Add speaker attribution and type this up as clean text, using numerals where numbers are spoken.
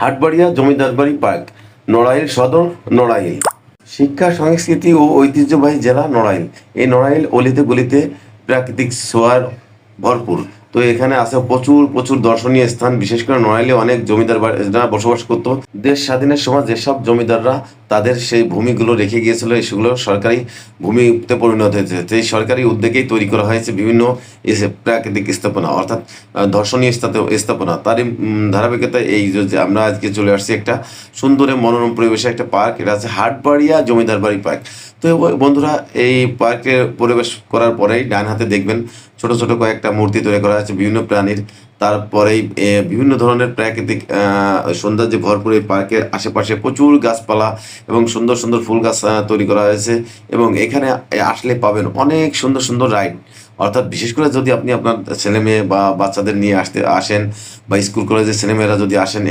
Speaker 1: হাটবাড়িয়া জমিদার বাড়ি পার্ক, নড়াইল সদর, নড়াইল। শিক্ষা, সংস্কৃতি ও ঐতিহ্যবাহী জেলা নড়াইল। এই নড়াইল অলিতে গলিতে প্রাকৃতিক ছোঁয়ার ভরপুর। তো এখানে আছে প্রচুর প্রচুর দর্শনীয় স্থান। বিশেষ করে নড়াইলে অনেক জমিদার বাড়িরা বসবাস করতো। দেশ স্বাধীনের সময় যেসব জমিদাররা তাদের সেই ভূমিগুলো রেখে গিয়েছিল, সেগুলো সরকারি ভূমিতে পরিণত হয়েছে। এই সরকারি উদ্যোগেই তৈরি করা হয়েছে বিভিন্ন প্রাকৃতিক স্থাপনা, অর্থাৎ দর্শনীয় স্থাপনা। তারই ধারাবাহিকতায় এই যে আমরা আজকে চলে আসছি একটা সুন্দর মনোরম পরিবেশে একটা পার্ক। এটা আছে হাটবাড়িয়া জমিদার বাড়ি পার্ক। তো বন্ধুরা, এই পার্কে প্রবেশ করার পরেই ডান হাতে দেখবেন ছোট ছোট কয়েকটা মূর্তি তৈরি করা আছে বিভিন্ন প্রাণীর। তারপরেই বিভিন্ন ধরনের প্রাকৃতিক সৌন্দর্যে ভরপুর এই পার্কের আশেপাশে প্রচুর গাছপালা এবং সুন্দর সুন্দর ফুল গাছ তৈরি করা হয়েছে। এবং এখানে আসলে পাবেন অনেক সুন্দর সুন্দর রাইড। অর্থাৎ বিশেষ করে যদি আপনি আপনার ছেলে মেয়ে বা বাচ্চাদের নিয়ে আসেন, বা স্কুল কলেজের ছেলেমেয়েরা যদি আসেন,